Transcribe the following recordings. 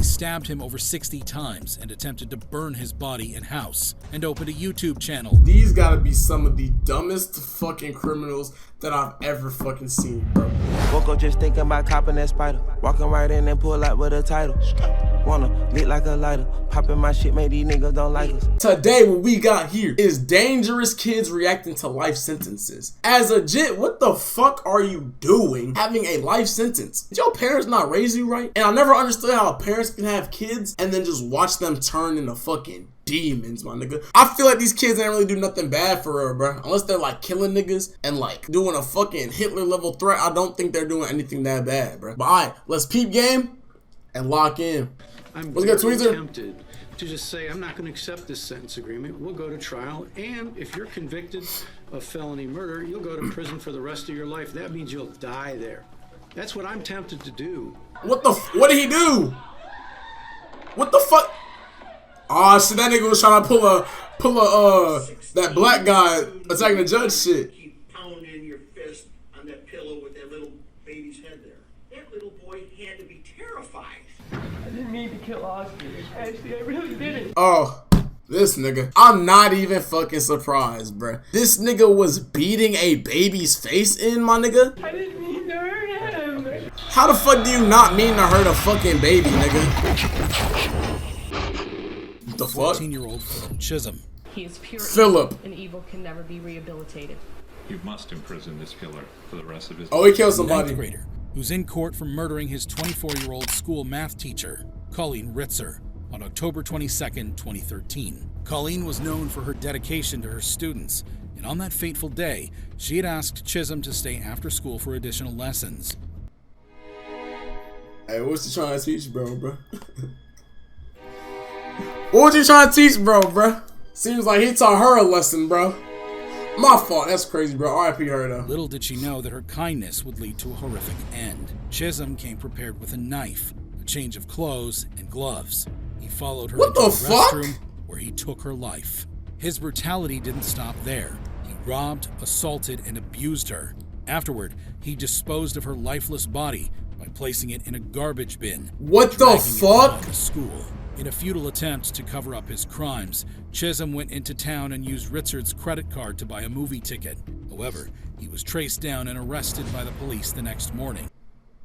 stabbed him over 60 times and attempted to burn his body and house, and opened a YouTube channel. These gotta be some of the dumbest fucking criminals that I've ever fucking seen, bro. Woke up just thinking about copping that spider. Walking right in and pull out with a title. Wanna lit like a lighter. Popping my shit, make these niggas don't like us. Today, what we got here is dangerous kids reacting to life sentences. As a jit, what the fuck are you doing having a life sentence? Did your parents not raise you right? And I never understood how parents can have kids and then just watch them turn into fucking demons, my nigga. I feel like these kids ain't really do nothing bad for real, bro. Unless they're like killing niggas and like doing a fucking Hitler level threat, I don't think they're doing anything that bad, bro. But alright, let's peep game and lock in. I'm What's good, Tweezer? tempted to just say I'm not going to accept this sentence agreement. We'll go to trial, and if you're convicted of felony murder, you'll go to prison for the rest of your life. That means you'll die there. That's what I'm tempted to do. What did he do? What the fuck? Oh shit, that nigga was trying to pull a that black guy attacking the judge shit. Keep pounding your fist on that pillow with that little baby's head there. That little boy had to be terrified. I didn't mean to kill Oscar. Actually, I really didn't. Oh, this nigga. I'm not even fucking surprised, bruh. This nigga was beating a baby's face in, my nigga. I didn't mean to hurt him. How the fuck do you not mean to hurt a fucking baby, nigga? The fuck? 14-year-old Chisholm. He is pure Philip. evil, and evil can never be rehabilitated. You must imprison this killer for the rest of his life. Oh, he killed somebody. Ninth grader, who's in court for murdering his 24-year-old school math teacher, Colleen Ritzer, on October 22nd, 2013. Colleen was known for her dedication to her students, and on that fateful day, she had asked Chisholm to stay after school for additional lessons. Hey, what's you trying to teach, bro? What was you trying to teach, bro? Seems like he taught her a lesson, bro. My fault. That's crazy, bro. R.I.P. her, though. Little did she know that her kindness would lead to a horrific end. Chisholm came prepared with a knife, a change of clothes, and gloves. He followed her into the restroom, where he took her life. His brutality didn't stop there. He robbed, assaulted, and abused her. Afterward, he disposed of her lifeless body by placing it in a garbage bin. What the fuck? The school. In a futile attempt to cover up his crimes, Chisholm went into town and used Ritzard's credit card to buy a movie ticket. However, he was traced down and arrested by the police the next morning.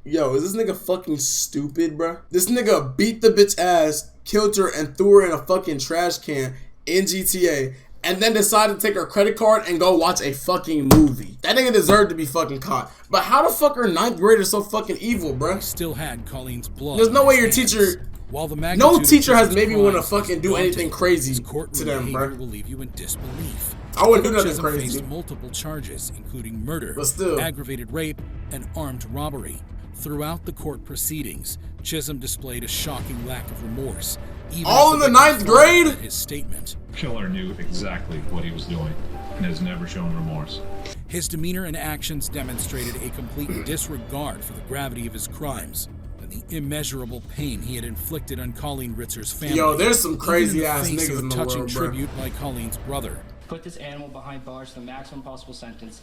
Yo, is this nigga fucking stupid, bro? This nigga beat the bitch ass, killed her, and threw her in a fucking trash can in GTA, and then decided to take her credit card and go watch a fucking movie. That nigga deserved to be fucking caught. But how the fuck are ninth graders so fucking evil, bro? He still had Colleen's blood. There's no way your teacher... While the no teacher has made me want to fucking do anything crazy to them, bro. Will leave you in disbelief. I wouldn't do nothing crazy. Faced multiple charges, including murder, but still, aggravated rape, and armed robbery. Throughout the court proceedings, Chisholm displayed a shocking lack of remorse. Even all in the ninth grade? His statement. Killer knew exactly what he was doing and has never shown remorse. His demeanor and actions demonstrated a complete disregard for the gravity of his crimes and the immeasurable pain he had inflicted on Colleen Ritzer's family. Yo, there's some crazy ass niggas in the world, bro. Touching tribute by Colleen's brother. Put this animal behind bars for the maximum possible sentence.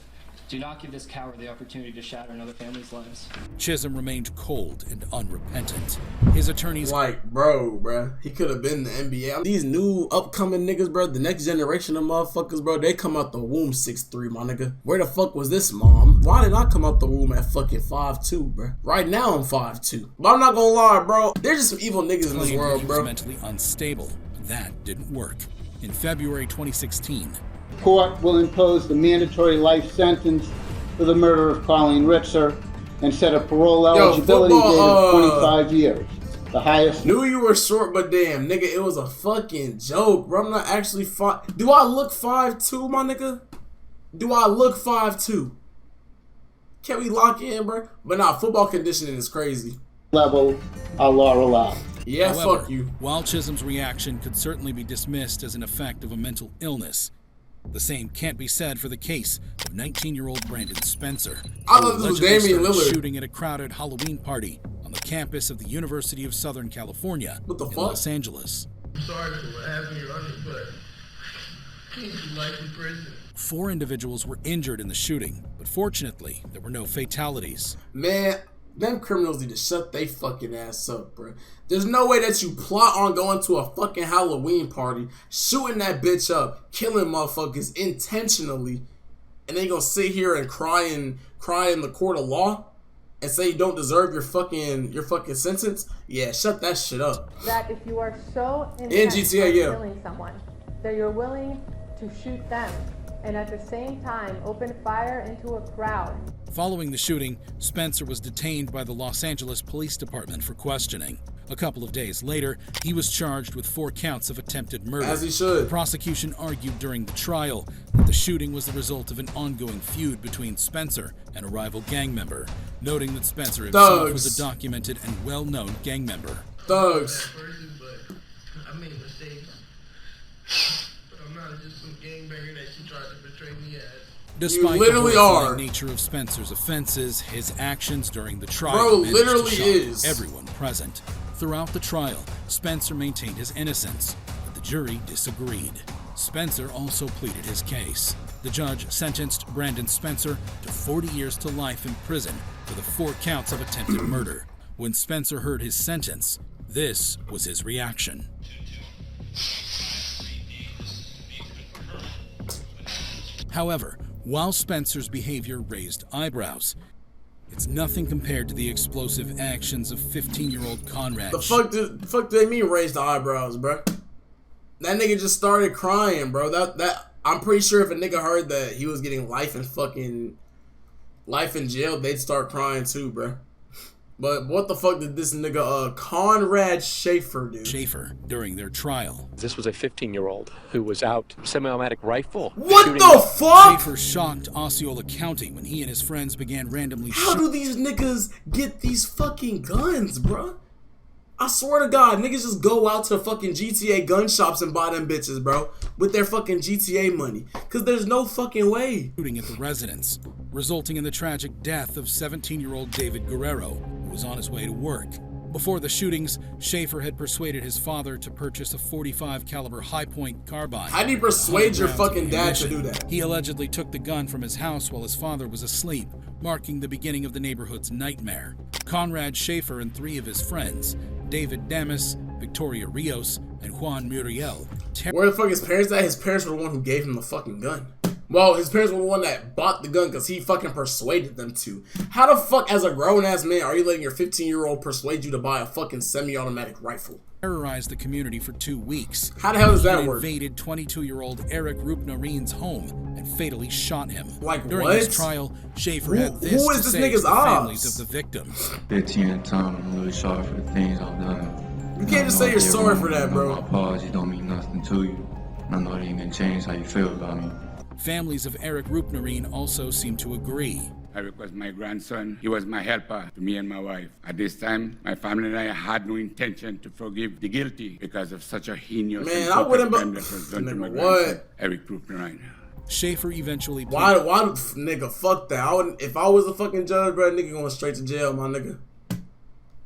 Do not give this coward the opportunity to shatter another family's lives. Chisholm remained cold and unrepentant. His attorneys... Like, bro, he could have been the NBA. These new upcoming niggas, bro, the next generation of motherfuckers, bro, they come out the womb 6'3", my nigga. Where the fuck was this, mom? Why did I come out the womb at fucking 5'2", bro? Right now I'm 5'2". But I'm not gonna lie, bro. There's just some evil niggas in this world, bro. He was mentally unstable. That didn't work. In February 2016... Court will impose the mandatory life sentence for the murder of Colleen Ritzer and set a parole eligibility date of 25 years. The highest. Knew you were short, but damn, nigga, it was a fucking joke, bro. I'm not actually Do I look 5'2", my nigga? Do I look 5'2"? Can we lock in, bro? But nah, football conditioning is crazy. Level law allowed. Yeah, however, fuck you. While Chisholm's reaction could certainly be dismissed as an effect of a mental illness, the same can't be said for the case of 19-year-old Brandon Spencer. I thought this was Damian Lillard. Shooting at a crowded Halloween party on the campus of the University of Southern California in Los Angeles. I'm sorry for what happened to your uncle, but he needs life in prison. 4 individuals were injured in the shooting, but fortunately, there were no fatalities. Man, Them criminals need to shut they fucking ass up, bro. There's no way that you plot on going to a fucking Halloween party, shooting that bitch up, killing motherfuckers intentionally, and then you gonna sit here and cry in the court of law and say you don't deserve your fucking sentence? Yeah, shut that shit up. That if you are so in intent GTA, on yeah, killing someone that you're willing to shoot them and at the same time open fire into a crowd. Following the shooting, Spencer was detained by the Los Angeles Police Department for questioning. A couple of days later, he was charged with 4 counts of attempted murder. As he should. The prosecution argued during the trial that the shooting was the result of an ongoing feud between Spencer and a rival gang member, noting that Spencer himself was a documented and well-known gang member. Thugs. I made mistakes, but I'm not just some gangbanger that she tried to betray me as. Despite the horrifying nature of Spencer's offenses, his actions during the trial managed to shock everyone present. Throughout the trial, Spencer maintained his innocence, but the jury disagreed. Spencer also pleaded his case. The judge sentenced Brandon Spencer to 40 years to life in prison for the 4 counts of attempted murder. When Spencer heard his sentence, this was his reaction. However, while Spencer's behavior raised eyebrows, it's nothing compared to the explosive actions of 15-year-old Conrad. The fuck do they mean raised the eyebrows, bro? That nigga just started crying, bro. That I'm pretty sure if a nigga heard that he was getting life in jail, they'd start crying too, bro. But what the fuck did this nigga Conrad Schaefer do? Schaefer during their trial. This was a 15-year-old who was out semi-automatic rifle. What the fuck? Schaefer shocked Osceola County when he and his friends began randomly How do these niggas get these fucking guns, bro? I swear to God, niggas just go out to fucking GTA gun shops and buy them bitches, bro, with their fucking GTA money. Cause there's no fucking way. Shooting at the residence, resulting in the tragic death of 17-year-old David Guerrero, who was on his way to work. Before the shootings, Schaefer had persuaded his father to purchase a .45 caliber high-point carbine. How do you persuade your fucking dad to do that? He allegedly took the gun from his house while his father was asleep, marking the beginning of the neighborhood's nightmare. Conrad Schaefer and 3 of his friends, David Damas, Victoria Rios, and Juan Muriel. Where the fuck his parents at? His parents were the one who gave him the fucking gun. Well, his parents were the one that bought the gun because he fucking persuaded them to. How the fuck, as a grown-ass man, are you letting your 15-year-old persuade you to buy a fucking semi-automatic rifle? Terrorized the community for 2 weeks. How the hell does that work? Invaded 22-year-old Eric Rupnarine's home and fatally shot him. Like During what? his trial, Schaefer had this to say to the families of the victims. 15 times I'm really sorry for the things I've done. You can't just say you're sorry for that, bro. My apologies don't mean nothing to you. I know it ain't gonna change how you feel about me. Families of Eric Rupnarine also seem to agree. Eric was my grandson. He was my helper to me and my wife. At this time, my family and I had no intention to forgive the guilty because of such a heinous and I wouldn't that was done to my grandson, Eric Rupnarine. Schaefer eventually Why nigga, fuck that. I wouldn't, if I was a fucking judge, bro, nigga going straight to jail, my nigga.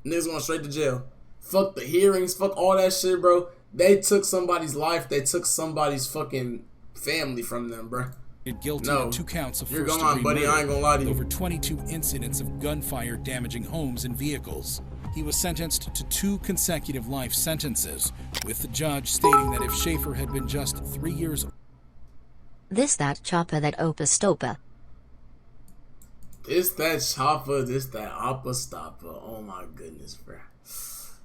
Niggas going straight to jail. Fuck the hearings, fuck all that shit, bro. They took somebody's life, they took somebody's fucking family from them, bro. Guilty of 2 counts of you're first-degree gone, buddy. murder, I ain't gonna lie to you. over 22 incidents of gunfire damaging homes and vehicles. He was sentenced to 2 consecutive life sentences, with the judge stating that if Schaefer had been just 3 years old. This that chopper that opus stopa. This that chopper, this that oppa stopper. Oh my goodness, bro.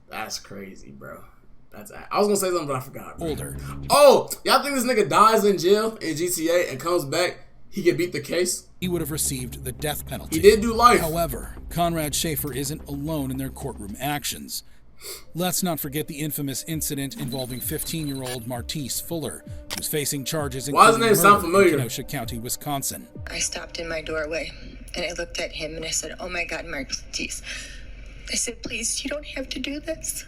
That's crazy, bro. I was gonna say something, but I forgot. Bro. Older. Oh, y'all think this nigga dies in jail in GTA and comes back, he can beat the case? He would have received the death penalty. He did do life. However, Conrad Schaefer isn't alone in their courtroom actions. Let's not forget the infamous incident involving 15-year-old Martise Fuller, who's facing charges in Kenosha County, Wisconsin. I stopped in my doorway and I looked at him and I said, "Oh my God, Martise." I said, "Please, you don't have to do this."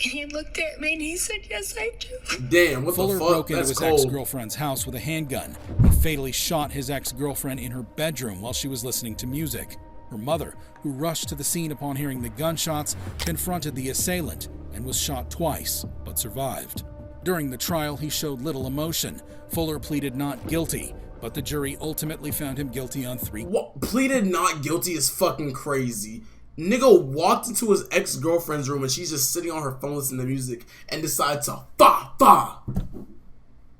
And he looked at me and he said, "Yes, I do." Damn, what Fuller the fuck? broke into That's his cold. ex-girlfriend's house with a handgun. He fatally shot his ex-girlfriend in her bedroom while she was listening to music. Her mother, who rushed to the scene upon hearing the gunshots, confronted the assailant and was shot twice, but survived. During the trial, he showed little emotion. Fuller pleaded not guilty, but the jury ultimately found him guilty on 3. What? Pleaded not guilty is fucking crazy. Nigga walked into his ex-girlfriend's room and she's just sitting on her phone listening to music and decided to fa.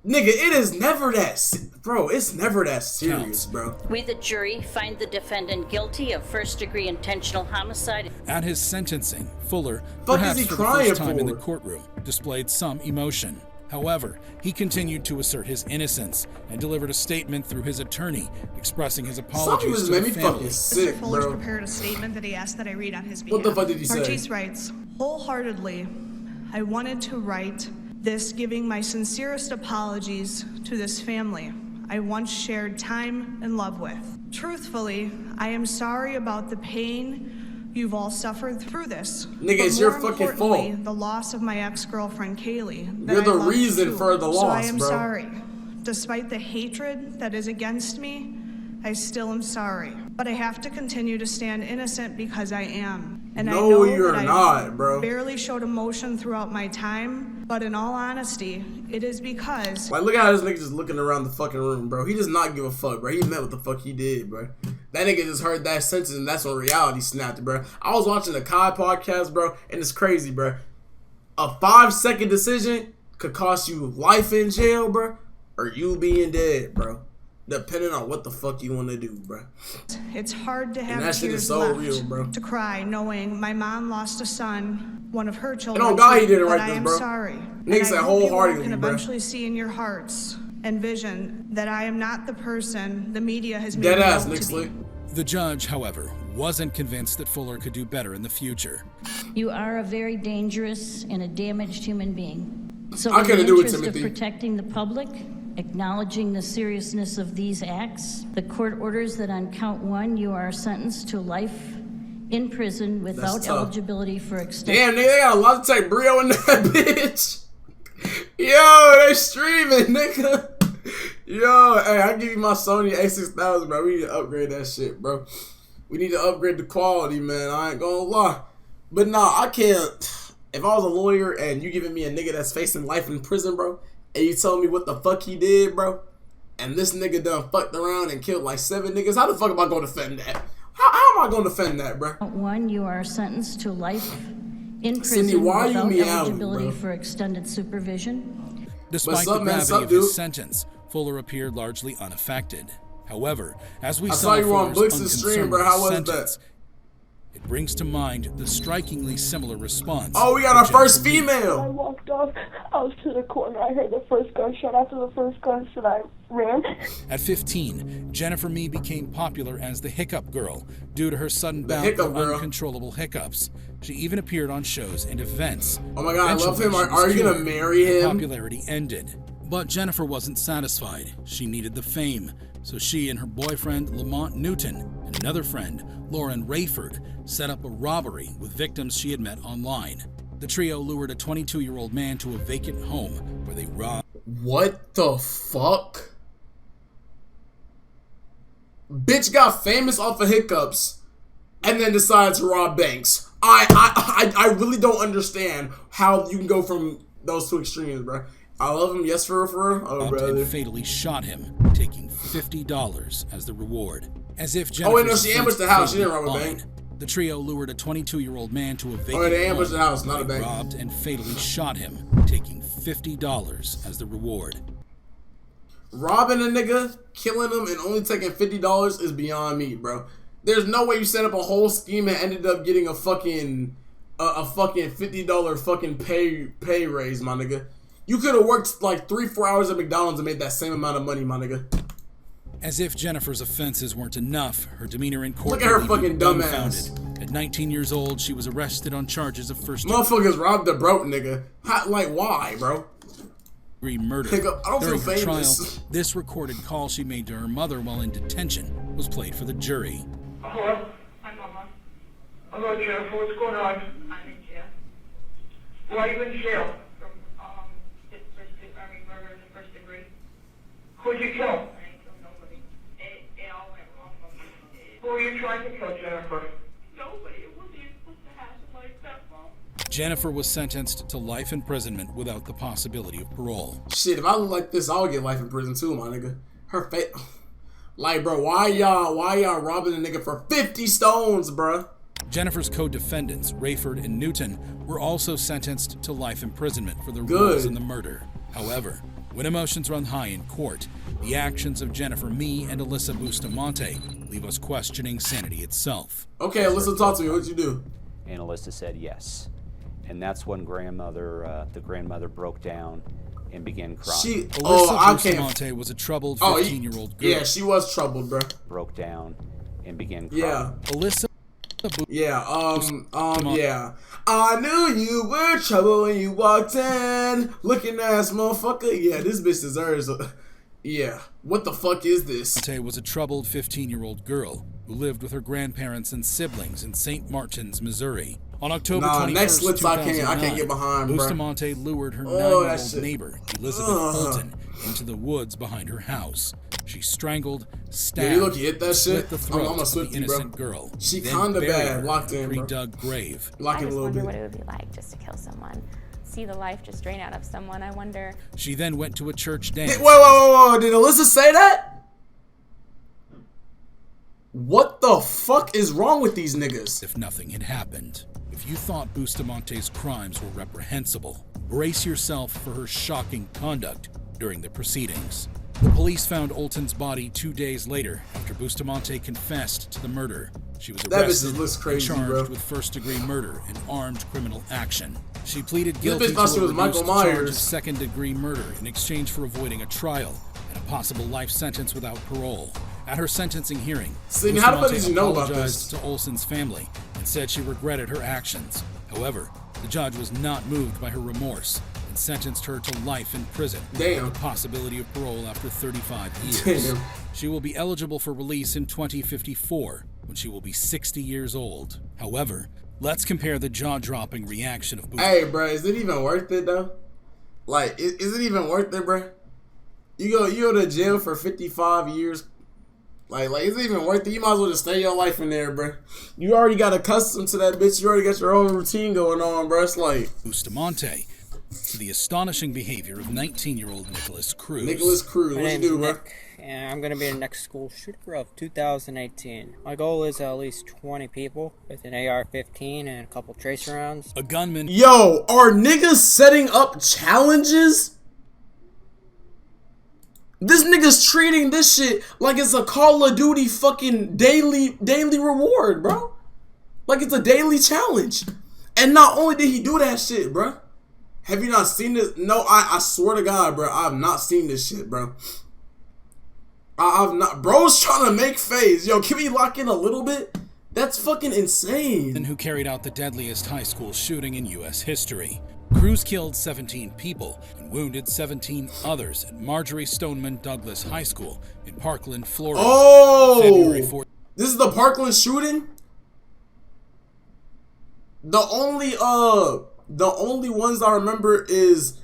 Nigga, it is never that, bro. It's never that serious, bro. We, the jury, find the defendant guilty of first-degree intentional homicide. At his sentencing, Fuller, Fuck perhaps is he for the crying first time in for? the courtroom, displayed some emotion. However, he continued to assert his innocence and delivered a statement through his attorney, expressing his apologies to made the me family. fucking sick, Mr. Fuller's bro. prepared a statement that he asked that I read on his behalf. What the fuck did he say? Marchese writes, wholeheartedly, I wanted to write this giving my sincerest apologies to this family I once shared time and love with. Truthfully, I am sorry about the pain you've all suffered through this. Nigga, it's your fucking fault. The loss of my ex-girlfriend, Kaylee. that You're the I loved reason too. for the loss, So I am bro. sorry. Despite the hatred that is against me, I still am sorry. But I have to continue to stand innocent because I am. And No, I know you're that not, bro. barely showed emotion throughout my time, but in all honesty, it is because... Like, look at how this nigga just looking around the fucking room, bro. He does not give a fuck, bro. He meant what the fuck he did, bro. That nigga just heard that sentence and that's when reality snapped, bro. I was watching the Kai podcast, bro, and it's crazy, bro. A 5-second decision could cost you life in jail, bro, or you being dead, bro. Depending on what the fuck you want to do, bro. It's hard to have And that shit tears is so left real, bro. to cry, knowing my mom lost a son, one of her children. And on God, he didn't but write I this, am bro. sorry. Nigga And said I hope you all wholeheartedly, can bro. eventually see in your hearts and vision that I am not the person the media has made Dead me ass, out Nick to be. Slick. The judge, however, wasn't convinced that Fuller could do better in the future. You are a very dangerous and a damaged human being. So I in the couldn't do it, interest of Timothy. protecting the public, acknowledging the seriousness of these acts, the court orders that on count 1 you are sentenced to life in prison without tough. eligibility for extension. Damn, nigga, they got a lot to take Brio in that bitch. Yo, they streaming, nigga. Yo, hey, I give you my Sony A6000, bro. We need to upgrade that shit, bro. We need to upgrade the quality, man. I ain't gonna lie. But nah, I can't. If I was a lawyer and you giving me a nigga that's facing life in prison, bro, and you telling me what the fuck he did, bro, and this nigga done fucked around and killed like 7 niggas, how the fuck am I gonna defend that? How am I gonna defend that, bro? Count 1 you are sentenced to life in prison Cindy, why are you without meowing, eligibility bro? for extended supervision. Despite What's up, the man? gravity Sup, of dude? his sentence, Fuller appeared largely unaffected. However, as we I saw saw you on Fuller's Blix's stream, unconcern bro. with How his was sentence, it brings to mind the strikingly similar response. Oh, we got our of first Jennifer Lee. I female. walked off. I was to the corner. I heard the first gunshot. After the first gunshot, I ran. At 15, Jennifer Mee became popular as the Hiccup Girl due to her sudden bout Hiccup of Girl. uncontrollable hiccups. She even appeared on shows and events. Oh my God, I love Eventually, him. she was Are you gonna cured, marry and her him? Popularity ended. But Jennifer wasn't satisfied. She needed the fame. So she and her boyfriend, Lamont Newton, and another friend, Lauren Rayford, set up a robbery with victims she had met online. The trio lured a 22-year-old man to a vacant home where they robbed. What the fuck? Bitch got famous off of hiccups and then decided to rob banks. I really don't understand how you can go from those two extremes, bro. I love him, yes, for real. Oh, brother. and fatally shot him, taking $50 as the reward. As if Oh, wait, no, Jennifer's she ambushed the defense house. She didn't favored rob a line, bank. The trio lured a 22-year-old man to a vacant Oh, they ambushed home the house, not where a they bank. robbed and fatally shot him, taking $50 as the reward. Robbing a nigga, killing him, and only taking $50 is beyond me, bro. There's no way you set up a whole scheme and ended up getting a fucking $50 fucking pay raise, my nigga. You could have worked like 3-4 hours at McDonald's and made that same amount of money, my nigga. As if Jennifer's offenses weren't enough, her demeanor in court Look at her would leave you fucking dumbass. dumbfounded. At 19 years old, she was arrested on charges of first Motherfuckers robbed the broke nigga. Like, why, bro? degree murder. Hiccup, I don't During feel her trial, famous. this recorded call she made to her mother while in detention was played for the jury. Hello? Hi, Mama. Hello, Jennifer. What's going on? I'm in jail. Why are you in jail? From, murder in the first degree. Who'd you kill? I didn't kill nobody. It all went wrong. Who are you trying to kill, Jennifer? Nobody. It wasn't even supposed to happen like that, Mom. Jennifer was sentenced to life imprisonment without the possibility of parole. Shit, if I look like this, I'll get life in prison too, my nigga. Her face. Like, bro, why y'all robbing a nigga for 50 stones, bro? Jennifer's co-defendants, Rayford and Newton, were also sentenced to life imprisonment for their roles in the murder. However, when emotions run high in court, the actions of Jennifer Mee and Alyssa Bustamante leave us questioning sanity itself. Okay, Alyssa, talk to me. What'd you do? And Alyssa said yes. And that's when the grandmother broke down and began crying. Alyssa Bustamante was a troubled 15-year-old girl. Yeah, she was troubled, bro. Broke down and began crying. Yeah. Alyssa. Yeah, yeah. I knew you were trouble when you walked in. Looking ass motherfucker. Yeah, this bitch deserves a... Yeah. What the fuck is this? Bustamante was a troubled 15-year-old girl who lived with her grandparents and siblings in St. Martins, Missouri. On October 21st, 2009, I can't get behind, bro. Bustamante lured her 9-year-old neighbor, Elizabeth Fulton, into the woods behind her house. She strangled, stabbed, slit the throat of the innocent girl. She then kinda buried bad, her locked in a in, bro. pre-dug grave. I just wonder what it would be like just to kill someone. See the life just drain out of someone. I wonder. She then went to a church dance. Whoa. Did Alyssa say that? What the fuck is wrong with these niggas? If nothing had happened. If you thought Bustamante's crimes were reprehensible, brace yourself for her shocking conduct during the proceedings. The police found Olton's body 2 days later after Bustamante confessed to the murder. She was arrested and charged with first-degree murder and armed criminal action. She pleaded guilty to a reduced charge of second-degree murder in exchange for avoiding a trial and a possible life sentence without parole. At her sentencing hearing, Bustamante apologized to Olson's family and said she regretted her actions. However, the judge was not moved by her remorse and sentenced her to life in prison with the possibility of parole after 35 years. She will be eligible for release in 2054 when she will be 60 years old. However, let's compare the jaw-dropping reaction of Bustamante. Hey, bro, is it even worth it, though? Like, is it even worth it, bro? You go to jail for 55 years. Like, is it even worth it? You might as well just stay your life in there, bro. You already got accustomed to that bitch. You already got your own routine going on, bro. It's like... Bustamante, to the astonishing behavior of 19-year-old Nicholas Cruz. Nicholas Cruz, what you do, bro? And I'm going to be the next school shooter of 2018. My goal is at least 20 people with an AR-15 and a couple tracer rounds. A gunman... Yo, are niggas setting up challenges? This nigga's treating this shit like it's a Call of Duty fucking daily reward, bro. Like it's a daily challenge. And not only did he do that shit, bro. Have you not seen this? No, I swear to God, bro. I have not seen this shit, bro. I've not. Bro's trying to make phase. Yo, can we lock in a little bit? That's fucking insane. And who carried out the deadliest high school shooting in U.S. history. Cruz killed 17 people and wounded 17 others at Marjorie Stoneman Douglas High School in Parkland, Florida. Oh! February 4th. This is the Parkland shooting? The only ones I remember is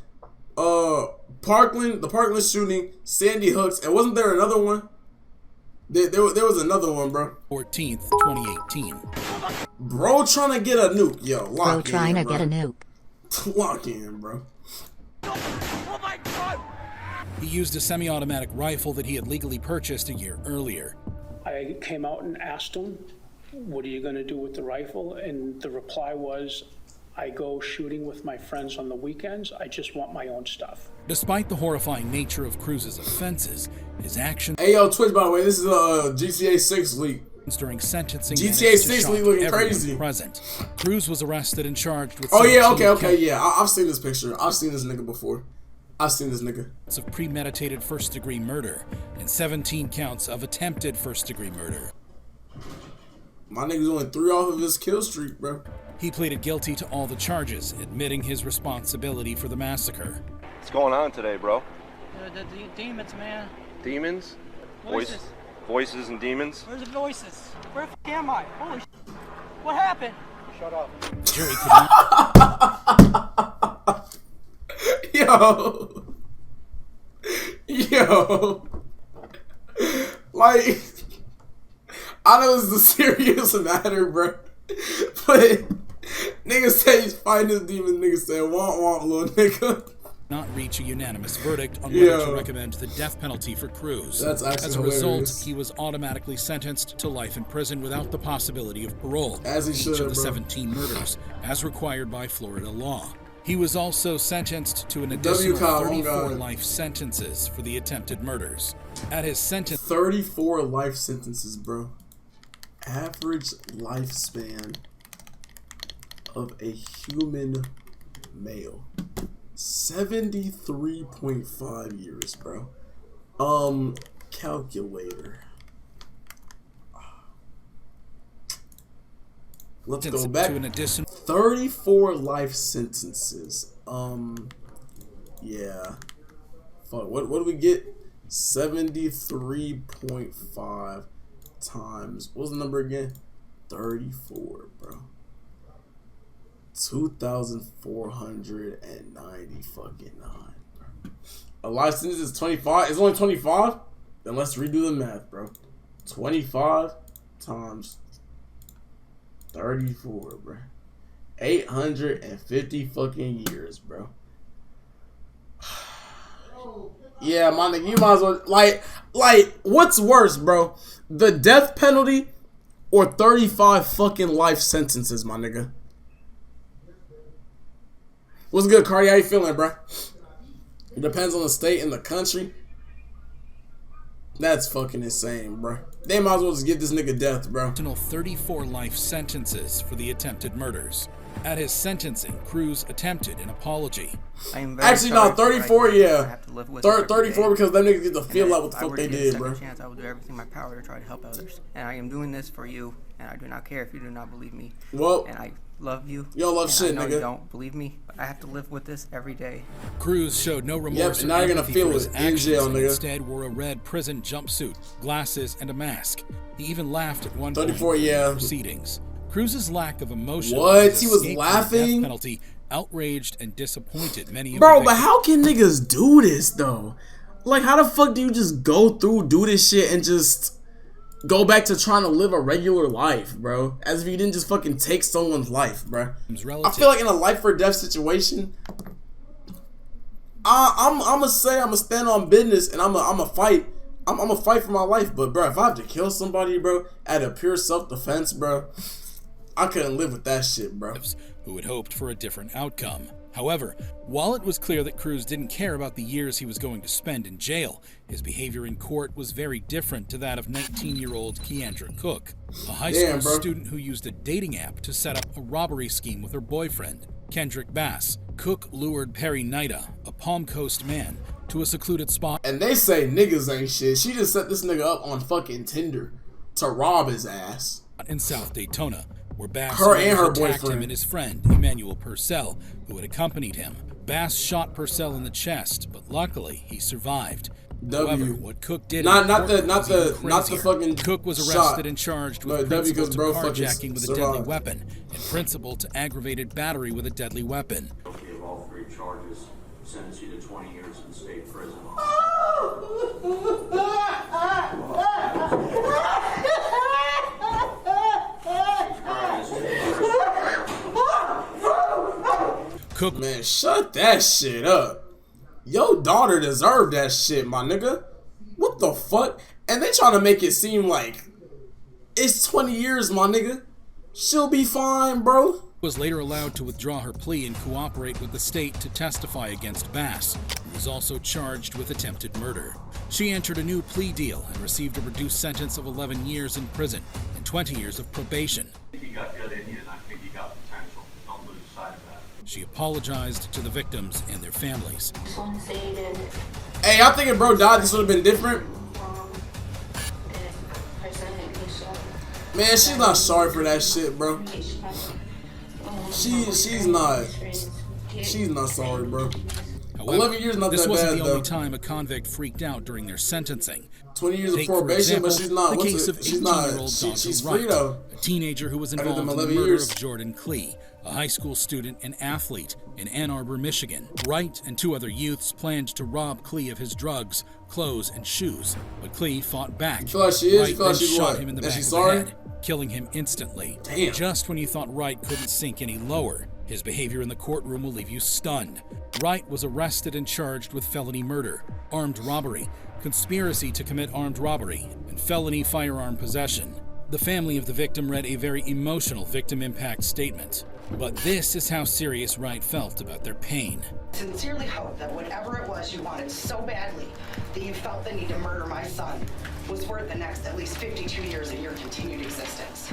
Parkland, the Parkland shooting, Sandy Hooks, and wasn't there another one? There was another one, bro. 14th, 2018. Bro trying to get a nuke, yo. Bro trying to get a nuke. Lock in, bro. Oh my God! He used a semi-automatic rifle that he had legally purchased a year earlier. I came out and asked him, what are you going to do with the rifle? And the reply was, I go shooting with my friends on the weekends. I just want my own stuff. Despite the horrifying nature of Cruz's offenses, his actions... Hey, yo, Twitch, by the way, this is a GTA 6 leak. During sentencing, GTA 6 leak looking crazy. Present. Cruz was arrested and charged with... Oh, yeah, okay, yeah. I've seen this picture. I've seen this nigga before. I've seen this nigga. ...of premeditated first-degree murder and 17 counts of attempted first-degree murder. My nigga's only 3 off of his kill streak, bro. He pleaded guilty to all the charges, admitting his responsibility for the massacre. What's going on today, bro? The demons, man. Demons? Voices. Voices and demons? Where's the voices? Where the f am I? Holy shit. What happened? Shut up. Jury could Yo. Like, I know it's a serious matter, bro. But nigga say he's fighting this demon. Nigga said, womp womp, little nigga. not reach a unanimous verdict on whether to recommend the death penalty for Cruz. That's actually As a hilarious. result, he was automatically sentenced to life in prison without the possibility of parole. As he each should, of the bro. 17 murders, as required by Florida law. He was also sentenced to an additional Kyle, 34 life sentences for the attempted murders. At his sentence, 34 life sentences, bro. Average lifespan of a human male. 73.5 years, bro. Calculator. Let's go back. to an additional 34 life sentences. Yeah. Fuck. What do we get? 73.5 times. What was the number again? 34, bro. 2,490 fucking 9. Bro. A life sentence is 25. It's only 25. Then let's redo the math, bro. 25 times 34, bro. 850 fucking years, bro. Yeah, my nigga, you might as well like what's worse, bro? The death penalty or 35 fucking life sentences, my nigga? What's good, Cardi? How you feeling, bro? It depends on the state and the country. That's fucking insane, bro. They might as well just give this nigga death, bro. 34 life sentences for the attempted murders. At his sentencing, Cruz attempted an apology. Actually, no, 34, yeah. 34 because them niggas get to feel out what the fuck they did, bro. Chance, I will do everything in my power to try to help others. And I am doing this for you, and I do not care if you do not believe me. Well, and I love you. You don't love shit, I know nigga. You don't believe me, but I have to live with this every day. Cruz showed no remorse and now you're gonna feel for his it in actions jail, and nigga. instead wore a red prison jumpsuit, glasses, and a mask. He even laughed at one 34, point yeah. in the proceedings. Cruz's lack of emotion, What? his He was escape from the laughing? death penalty, outraged and disappointed many of Bro, the but how can niggas do this, though? Like, how the fuck do you just go through, do this shit, and just go back to trying to live a regular life, bro? As if you didn't just fucking take someone's life, bro. I feel like in a life or death situation, I'm gonna stand on business and I'm gonna fight. I'm gonna fight for my life. But, bro, if I have to kill somebody, bro, out of pure self-defense, bro, I couldn't live with that shit, bro. who had hoped for a different outcome. However, while it was clear that Cruz didn't care about the years he was going to spend in jail, his behavior in court was very different to that of 19-year-old Keandra Cook, a high school student who used a dating app to set up a robbery scheme with her boyfriend, Kendrick Bass. Cook lured Perry Nida, a Palm Coast man, to a secluded spot. And they say niggas ain't shit. She just set this nigga up on fucking Tinder to rob his ass. In South Daytona, where Bass Her and her attacked boyfriend him and his friend, Emmanuel Purcell, who had accompanied him. Bass shot Purcell in the chest, but luckily he survived. However, what Cook did not the fucking Cook was shot. arrested and charged with principal to carjacking with a deadly survived. weapon and principal to aggravated battery with a deadly weapon. Guilty of all three charges, sentence you to 20 years in state prison. Cook, man, shut that shit up. Your daughter deserved that shit, my nigga. What the fuck? And they trying to make it seem like it's 20 years, my nigga. She'll be fine, bro. Was later allowed to withdraw her plea and cooperate with the state to testify against Bass, who was also charged with attempted murder. She entered a new plea deal and received a reduced sentence of 11 years in prison and 20 years of probation. I think he got good in you, and I think he got potential. Don't lose sight of that. She apologized to the victims and their families. Hey, I think if bro died, this would have been different. Man, she's not sorry for that shit, bro. She's not sorry, bro. However, 11 years not this that wasn't bad, the though. only time a convict freaked out during their sentencing. 20 years of Take, for probation, but example, she's not. the What's case it? of She's not. 18-year-old Dawson She's Wright, free though. a teenager who was Better than involved in the 11 murder years. of Jordan Clee, a high school student and athlete in Ann Arbor, Michigan. Wright and two other youths planned to rob Clee of his drugs, clothes, and shoes, but Clee fought back. You feel like she is? Wright You feel like then she's shot what? him in the That back she's of sorry? the head, killing him instantly. Damn. Just when you thought Wright couldn't sink any lower, His behavior in the courtroom will leave you stunned. Wright was arrested and charged with felony murder, armed robbery, conspiracy to commit armed robbery, and felony firearm possession. The family of the victim read a very emotional victim impact statement. But this is how serious Wright felt about their pain. Sincerely hope that whatever it was you wanted so badly that you felt the need to murder my son was worth the next at least 52 years of your continued existence.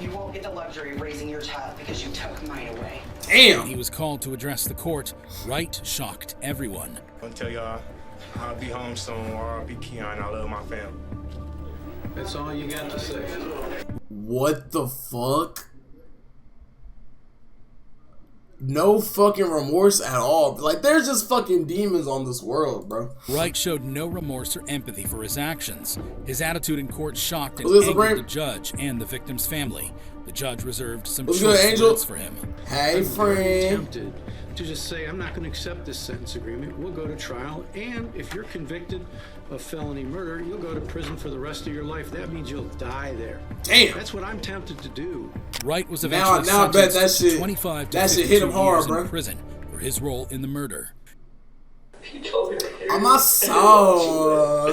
You won't get the luxury of raising your child because you took mine away. Damn! When he was called to address the court, Wright shocked everyone. I'll tell y'all, I'll be home soon, or I'll be Keon. I love my family. That's all you got to say. What the fuck? No fucking remorse at all. Like, there's just fucking demons on this world, bro. Wright showed no remorse or empathy for his actions. His attitude in court shocked and angered the judge and the victim's family. The judge reserved some choice words for him. Hey, friend. Tempted to just say, I'm not going to accept this sentence agreement. We'll go to trial, and if you're convicted of felony murder, you'll go to prison for the rest of your life. That means you'll die there. Damn. That's what I'm tempted to do. Wright was eventually now I bet that sentenced to shit, 25 to that shit 52 hit him hard, years bro. in prison for his role in the murder. On my soul.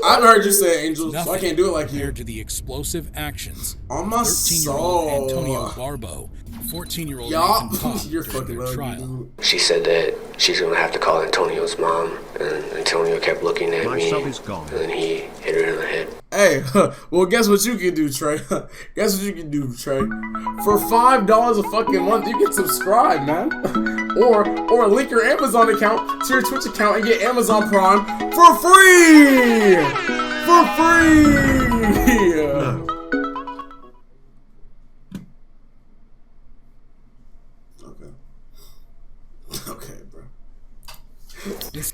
I've heard you say angels, so I can't do it like you. Compared to the explosive actions on my 13-year-old soul. Antonio Barbo, 14-year-old Y'all, Nathan Pop you're during fucking their trial. She said that she's gonna have to call Antonio's mom, and Antonio kept looking at me, and then he hit her in the head. Hey, well, guess what you can do, Trey? Guess what you can do, Trey? For $5 a fucking month, you can subscribe, man. or link your Amazon account to your Twitch account and get Amazon Prime for free! For free! Okay, bro.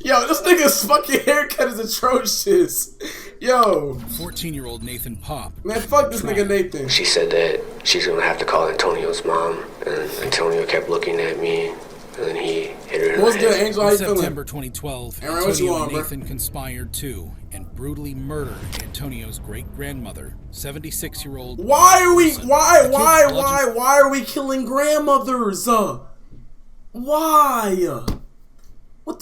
Yo, this nigga's fucking haircut is atrocious. Yo. 14-year-old Nathan Pop. Man, fuck this nigga Nathan. She said that she's gonna have to call Antonio's mom, and Antonio kept looking at me, and then he hit her in the head. Good, Angel? How you feeling? In September 2012, Aaron, what you Antonio on, and bro? Nathan conspired to and brutally murdered Antonio's great-grandmother, 76-year-old. Why are we killing grandmothers? Why? What?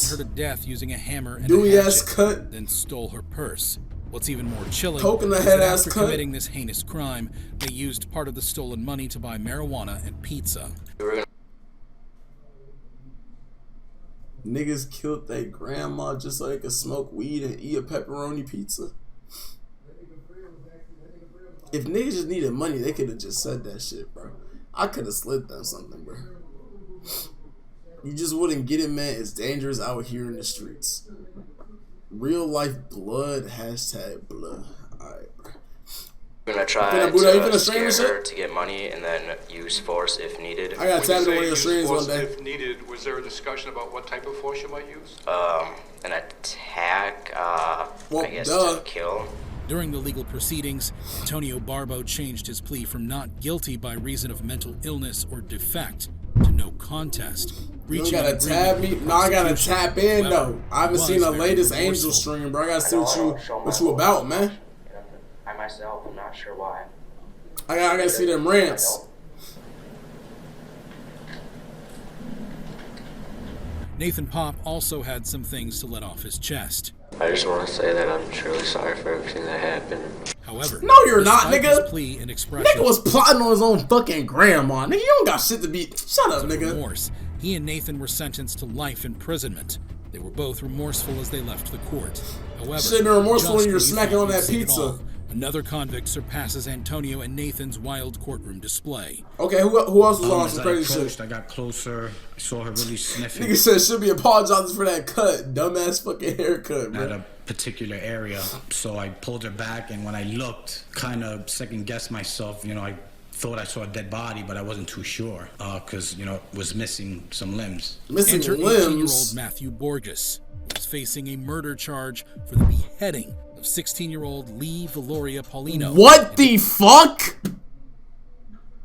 Her to death using a hammer and Dewey a ass hatchet, cut. then stole her purse. What's even more chilling Poking the is head that ass after cut. committing this heinous crime, they used part of the stolen money to buy marijuana and pizza. Niggas killed their grandma just so they could smoke weed and eat a pepperoni pizza. If niggas just needed money, they could have just said that shit, bro. I could have slid them something, bro. You just wouldn't get it, man. It's dangerous out here in the streets. Real life blood, hashtag blood. Alright, bro. We're gonna try to scare her to get money and then use force if needed. I got tapped in one of your streams one day. If needed, was there a discussion about what type of force you might use? An attack, I guess to kill. During the legal proceedings, Antonio Barbo changed his plea from not guilty by reason of mental illness or defect to no contest. You don't gotta tap me. No, I gotta tap in though. I haven't seen the latest Angel stream, bro. I gotta see what you about, man. I myself am not sure why. I gotta see them rants. Nathan Pop also had some things to let off his chest. I just want to say that I'm truly sorry for everything that happened. However, no, you're not, nigga. His plea and expression, nigga was plotting on his own fucking grandma. Nigga, you don't got shit to be. Shut up, nigga. Remorse. He and Nathan were sentenced to life imprisonment. They were both remorseful as they left the court. However, should've been remorseful when you were smacking on that pizza. Another convict surpasses Antonio and Nathan's wild courtroom display. Okay, who else was on some crazy shit? I got closer. I saw her really sniffing. Nigga said should be apologizing for that cut, dumbass fucking haircut, bro. At a particular area, so I pulled her back, and when I looked, kind of second guessed myself. You know, I thought I saw a dead body, but I wasn't too sure because you know it was missing some limbs. Missing Enter limbs. 18-year-old Matthew Borges, who was facing a murder charge for the beheading of 16-year-old Lee Valoria Paulino. What the fuck?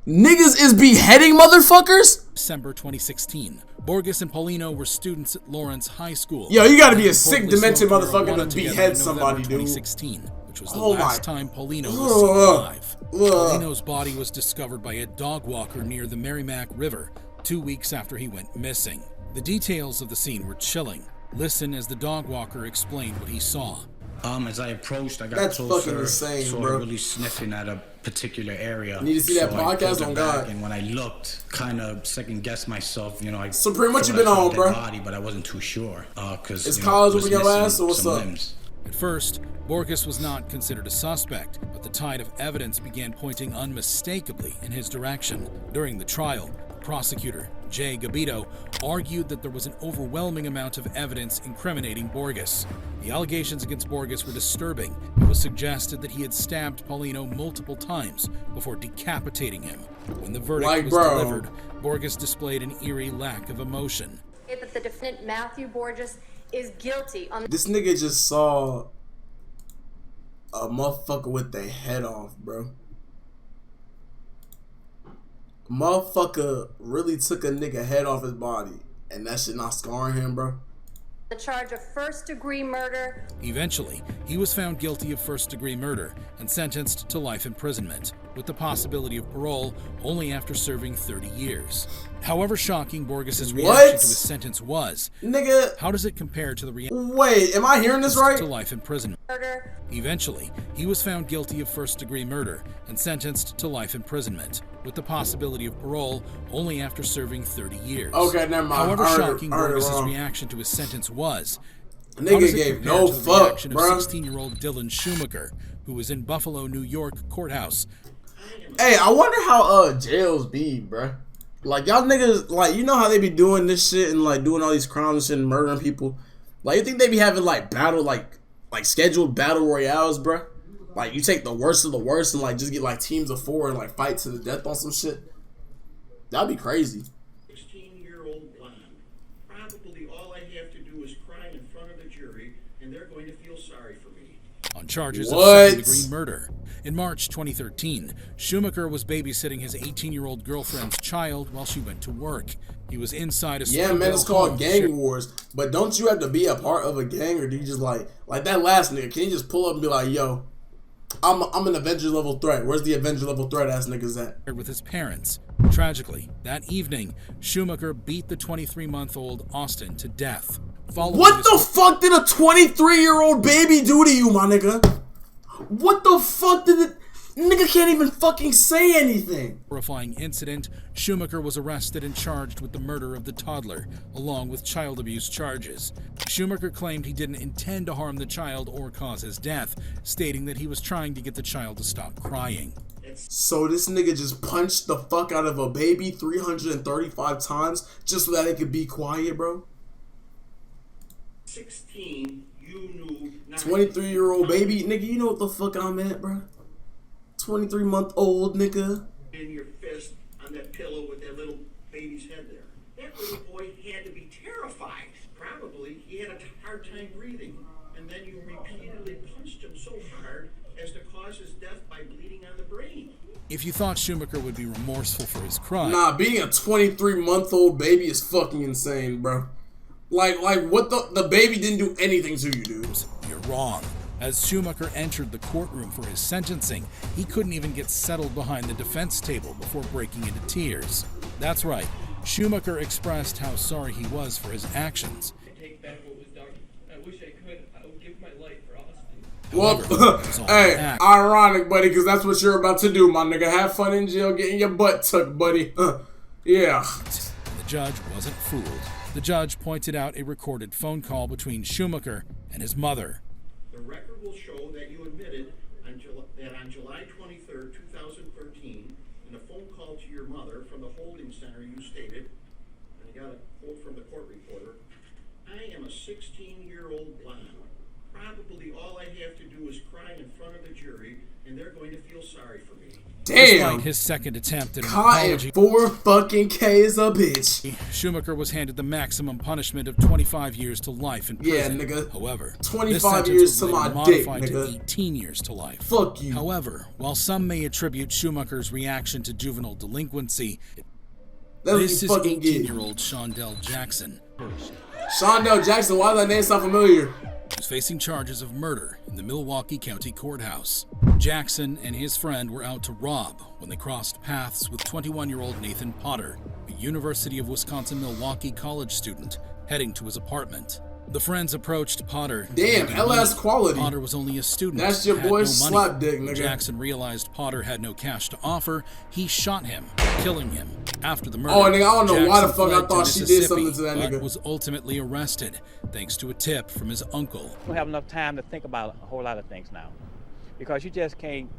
Niggas is beheading motherfuckers? December 2016. Borges and Paulino were students at Lawrence High School. Yo, you gotta be a sick, demented motherfucker to behead somebody, dude. 2016. which was the last time Paulino was seen alive. Paulino's body was discovered by a dog walker near the Merrimack River 2 weeks after he went missing. The details of the scene were chilling. Listen as the dog walker explained what he saw. As I approached, I got That's closer, fucking insane, sort bro. of really sniffing at a particular area. You need to see that podcast on God. And when I looked, kind of second guessed myself, you know, I Supreme, what you thought been I saw on, a bro? dead body, but I wasn't too sure. Cause Is you college know, was whooping your missing ass, or what's some up? limbs. At first, Borges was not considered a suspect, but the tide of evidence began pointing unmistakably in his direction. During the trial, prosecutor Jay Gabito argued that there was an overwhelming amount of evidence incriminating Borges. The allegations against Borges were disturbing. It was suggested that he had stabbed Paulino multiple times before decapitating him. When the verdict was delivered, Borges displayed an eerie lack of emotion. That the defendant Matthew Borges is guilty on This nigga just saw a motherfucker with their head off, bro. Motherfucker really took a nigga head off his body, and that shit not scarring him, bro. the charge of first-degree murder. Eventually, he was found guilty of first-degree murder and sentenced to life imprisonment, with the possibility of parole only after serving 30 years. However shocking Borges' reaction to his sentence was, nigga, how does it compare to the reaction? Wait, am I hearing this right? To life imprisonment. Murder. Eventually, he was found guilty of first-degree murder and sentenced to life imprisonment, with the possibility of parole only after serving 30 years. Okay, never mind. However shocking Borges' reaction to his sentence was, nigga gave no fuck, bro. 16-year-old Dylan Schumacher, who was in Buffalo, New York courthouse. Hey, I wonder how jails be, bruh. Like, y'all niggas, like, you know how they be doing this shit and like doing all these crimes and shit and murdering people. Like, you think they be having like battle, like scheduled battle royales, bruh? Like, you take the worst of the worst and like just get like teams of 4 and like fight to the death on some shit. That'd be crazy. 16-year-old blonde. Probably all I have to do is cry in front of the jury, and they're going to feel sorry for me. On charges of second-degree murder. In March 2013, Schumacher was babysitting his 18-year-old girlfriend's child while she went to work. He was inside a yeah, man, it's called gang wars. But don't you have to be a part of a gang, or do you just like that last nigga? Can you just pull up and be like, yo, I'm an Avenger level threat. Where's the Avenger level threat ass niggas at? With his parents. Tragically, that evening, Schumacher beat the 23-month-old Austin to death. What the fuck did a 23-year-old baby do to you, my nigga? What the fuck did it... Nigga can't even fucking say anything. Horrifying incident, Schumacher was arrested and charged with the murder of the toddler, along with child abuse charges. Schumacher claimed he didn't intend to harm the child or cause his death, stating that he was trying to get the child to stop crying. So this nigga just punched the fuck out of a baby 335 times just so that it could be quiet, bro? 16, you knew... 23-year-old baby, nigga, you know what the fuck I'm at, bro? 23-month-old nigga. In your fist on that pillow with that little baby's head there. That little boy had to be terrified. Probably he had a hard time breathing. And then you repeatedly punched him so hard as to cause his death by bleeding on the brain. If you thought Schumacher would be remorseful for his crime... Nah, being a 23-month-old baby is fucking insane, bro. Like what the baby didn't do anything to you, dude. You're wrong. As Schumacher entered the courtroom for his sentencing, he couldn't even get settled behind the defense table before breaking into tears. That's right. Schumacher expressed how sorry he was for his actions. I take back what was done. I wish I could. I would give my life for Austin. Well, hey, ironic, buddy, because that's what you're about to do, my nigga. Have fun in jail getting your butt tucked, buddy. Yeah. The judge wasn't fooled. The judge pointed out a recorded phone call between Schumacher and his mother. The record will show that you admitted that on July 23rd, 2013, in a phone call to your mother from the holding center, you stated, and I got a quote from the court reporter, I am a 16-year-old blonde. Probably all I have to do is cry in front of the jury, and they're going to feel sorry for me. Damn. Despite his second attempt at an Caught apology, 4 fucking K is a bitch. Schumacher was handed the maximum punishment of 25 years to life in prison. Yeah, nigga. However, 25 years to my dick, modified to nigga. 18 years to life. Fuck you. However, while some may attribute Schumacher's reaction to juvenile delinquency, That's this is what you fucking get. 18-year-old Shondell Jackson. Shondell Jackson, why does that name sound familiar? was facing charges of murder in the Milwaukee County Courthouse. Jackson and his friend were out to rob when they crossed paths with 21-year-old Nathan Potter, a University of Wisconsin-Milwaukee college student, heading to his apartment. The friends approached Potter. Damn, LS quality. Potter was only a student. That's your boy slap dick, nigga. When Jackson realized Potter had no cash to offer, he shot him, killing him. After the murder, oh, nigga, I don't know why the Jackson fuck I thought she did something to that but nigga. was ultimately arrested, thanks to a tip from his uncle. We don't have enough time to think about a whole lot of things now, because you just can't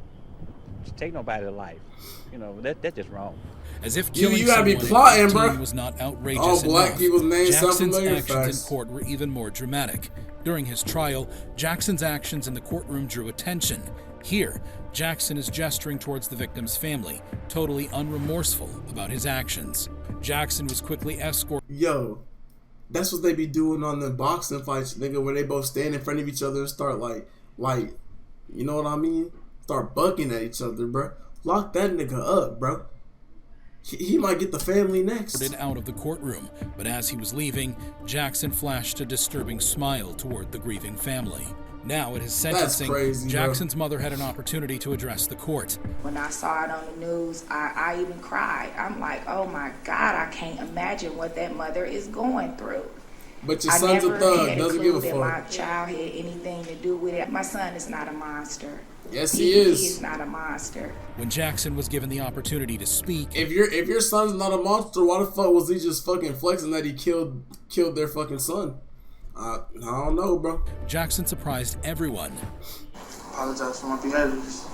take nobody's life. You know, that's just wrong. As if killing you gotta be someone plotting, at 15 bro. was not outrageous All black enough. people's names sound Jackson's familiar. actions Facts. in court were even more dramatic. During his trial, Jackson's actions in the courtroom drew attention. Here, Jackson is gesturing towards the victim's family, totally unremorseful about his actions. Jackson was quickly escorted. Yo, that's what they be doing on the boxing fights, nigga, where they both stand in front of each other and start like, you know what I mean? Start bucking at each other, bro. Lock that nigga up, bro. He might get the family next. Out of the courtroom, but as he was leaving, Jackson flashed a disturbing smile toward the grieving family. Now, at his sentencing, crazy, Jackson's mother had an opportunity to address the court. When I saw it on the news, I even cried. I'm like, oh my God, I can't imagine what that mother is going through. But your son's a thug, doesn't give a fuck. My child had anything to do with it. My son is not a monster. Yes, he is. He is not a monster. When Jackson was given the opportunity to speak, if your son's not a monster, why the fuck was he just fucking flexing that he killed their fucking son? I don't know, bro. Jackson surprised everyone. Apologize for my behaviors.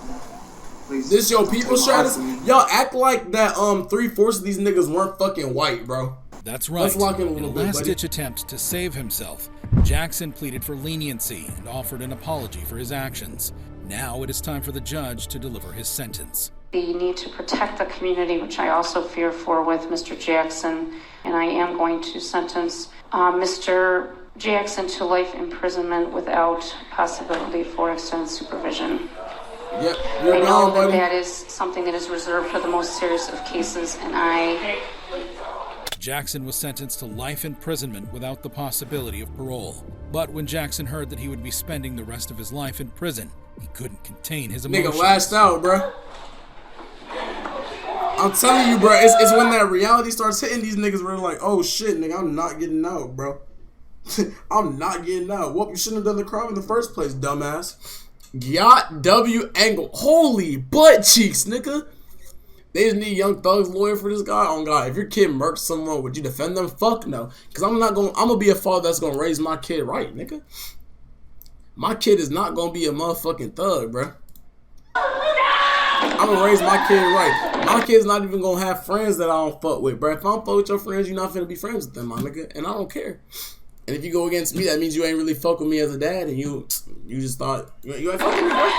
Please. This your people, Stratus? Y'all act like that 3/4 of these niggas weren't fucking white, bro. That's right. Let's lock in a In little a bit, last-ditch attempt to save himself, Jackson pleaded for leniency and offered an apology for his actions. Now it is time for the judge to deliver his sentence. The need to protect the community, which I also fear for with Mr. Jackson, and I am going to sentence Mr. Jackson to life imprisonment without possibility for extended supervision. Yep, I know that that is something that is reserved for the most serious of cases, and Jackson was sentenced to life imprisonment without the possibility of parole. But when Jackson heard that he would be spending the rest of his life in prison, he couldn't contain his emotions. Nigga lashed out, bro. I'm telling you, bro, it's when that reality starts hitting these niggas where they're like, oh shit, nigga, I'm not getting out, bro. I'm not getting out. Well, you shouldn't have done the crime in the first place, dumbass. Yacht W angle. Holy butt cheeks, nigga. They just need Young Thug's lawyer for this guy. Oh God, if your kid murked someone, would you defend them? Fuck no. Cause I'm gonna be a father that's gonna raise my kid right, nigga. My kid is not gonna be a motherfucking thug, bro. I'm gonna raise my kid right. My kid's not even gonna have friends that I don't fuck with, bro. If I don't fuck with your friends, you're not finna be friends with them, my nigga. And I don't care. And if you go against me, that means you ain't really fuck with me as a dad, and you just thought you ain't fucking with me, bro.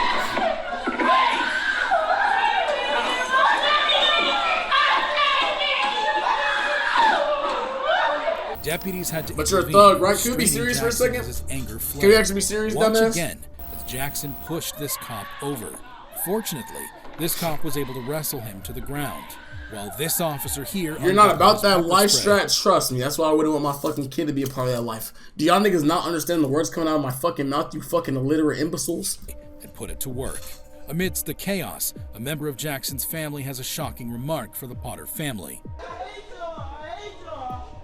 Deputies had to. But you're a thug, right? Can we be serious for a second? Can we actually be serious, Once dumbass? again, as Jackson pushed this cop over. Fortunately, this cop was able to wrestle him to the ground. While this officer here... You're not about that life strat, trust me. That's why I wouldn't want my fucking kid to be a part of that life. Do y'all niggas not understand the words coming out of my fucking mouth, you fucking illiterate imbeciles? And put it to work. Amidst the chaos, a member of Jackson's family has a shocking remark for the Potter family.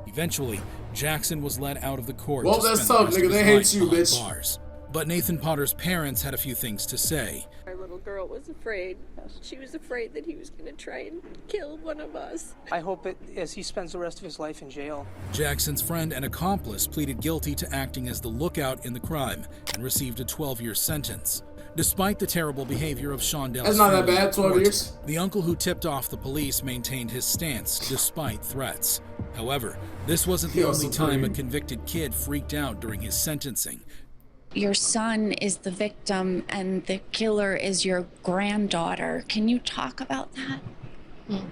Eventually, Jackson was let out of the court. Well, that's tough, nigga. They hate you, bitch. Bars. But Nathan Potter's parents had a few things to say. Our little girl was afraid. She was afraid that he was going to try and kill one of us. I hope as he spends the rest of his life in jail. Jackson's friend and accomplice pleaded guilty to acting as the lookout in the crime and received a 12-year sentence. Despite the terrible behavior of Shondell's that's not that bad, 12 years. The uncle who tipped off the police maintained his stance despite threats. However, this wasn't the only time a convicted kid freaked out during his sentencing. Your son is the victim and the killer is your granddaughter. Can you talk about that? Well,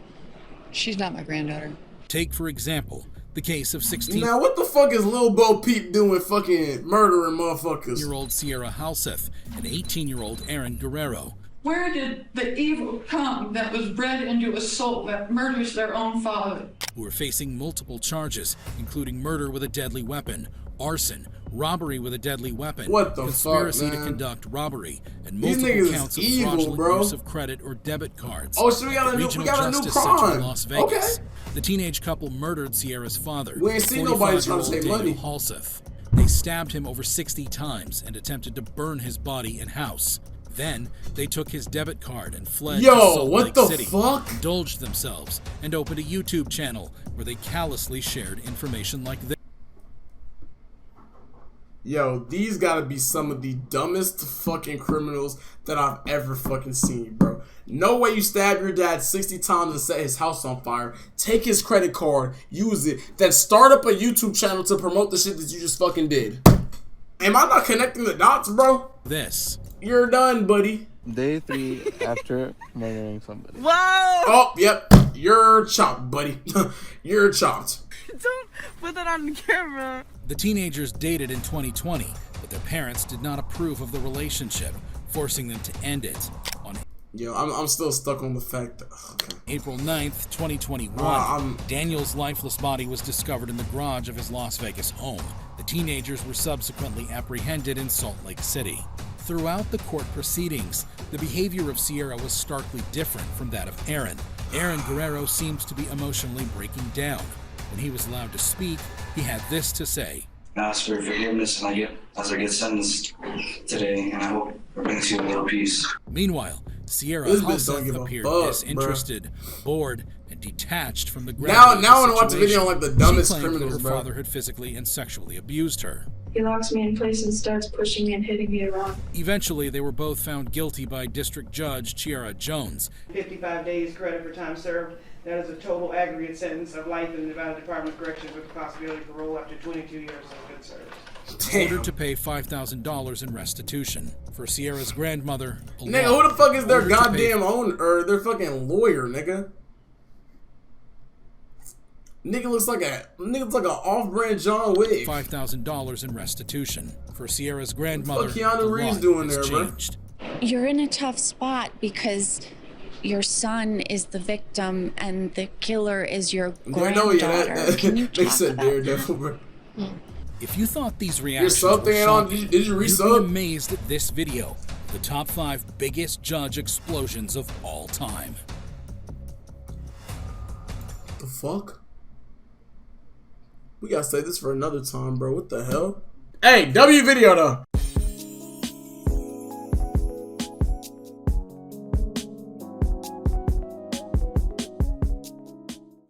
she's not my granddaughter. Take, for example, the case of 16... Now, what the fuck is Lil Bo Peep doing fucking murdering motherfuckers? ...year-old Sierra Halseth and 18-year-old Aaron Guerrero. Where did the evil come that was bred into a soul that murders their own father? Who are facing multiple charges, including murder with a deadly weapon, arson, robbery with a deadly weapon, what the conspiracy fuck, man? to conduct robbery, and These multiple niggas counts is of evil, fraudulent bro. use of credit or debit cards. Oh, so we got a new crime. In Las Vegas. Okay. The teenage couple murdered Sierra's father, We ain't seen nobody trying to take Daniel money. Halseth. They stabbed him over 60 times and attempted to burn his body in house. Then they took his debit card and fled to Salt Lake City, indulged themselves, and opened a YouTube channel where they callously shared information like this. Yo, these gotta be some of the dumbest fucking criminals that I've ever fucking seen, bro. No way you stab your dad 60 times and set his house on fire, take his credit card, use it, then start up a YouTube channel to promote the shit that you just fucking did. Am I not connecting the dots, bro? You're done, buddy. Day 3 after murdering somebody. Wow! Oh, yep. You're chopped, buddy. You're chopped. Don't put that on camera. The teenagers dated in 2020, but their parents did not approve of the relationship, forcing them to end it. On I'm still stuck on the fact that... Okay. April 9th, 2021, Daniel's lifeless body was discovered in the garage of his Las Vegas home. The teenagers were subsequently apprehended in Salt Lake City. Throughout the court proceedings, the behavior of Sierra was starkly different from that of Aaron. Aaron Guerrero seems to be emotionally breaking down. When he was allowed to speak, he had this to say. I ask for forgiveness as I get sentenced today, and I hope it brings you a little peace. Meanwhile, Sierra Halseth appeared disinterested, bored, and detached from the gravity Now of the I want to watch a situation. video on like the dumbest She claimed criminals, that her bro. father had physically and sexually abused her. He locks me in place and starts pushing me and hitting me around. Eventually, they were both found guilty by District Judge Chiara Jones. 55 days credit for time served. That is a total aggregate sentence of life in the Nevada Department of Corrections with the possibility of parole after 22 years of good service. Ordered to pay $5,000 in restitution. For Sierra's grandmother, Nigga, who the fuck is their goddamn owner or their fucking lawyer, nigga? Nigga looks like an off-brand John Wick. $5,000 in restitution. For Sierra's grandmother, What Keanu Reeves doing there, bro? You're in a tough spot because your son is the victim and the killer is your granddaughter. Can you they talk said about Daredevil, bro. If you thought these reactions Your were sub thing ain't on. shocking, Did you you'd resub? be amazed at this video. The top 5 biggest judge explosions of all time. The fuck? We gotta say this for another time, bro. What the hell? Hey, W video though.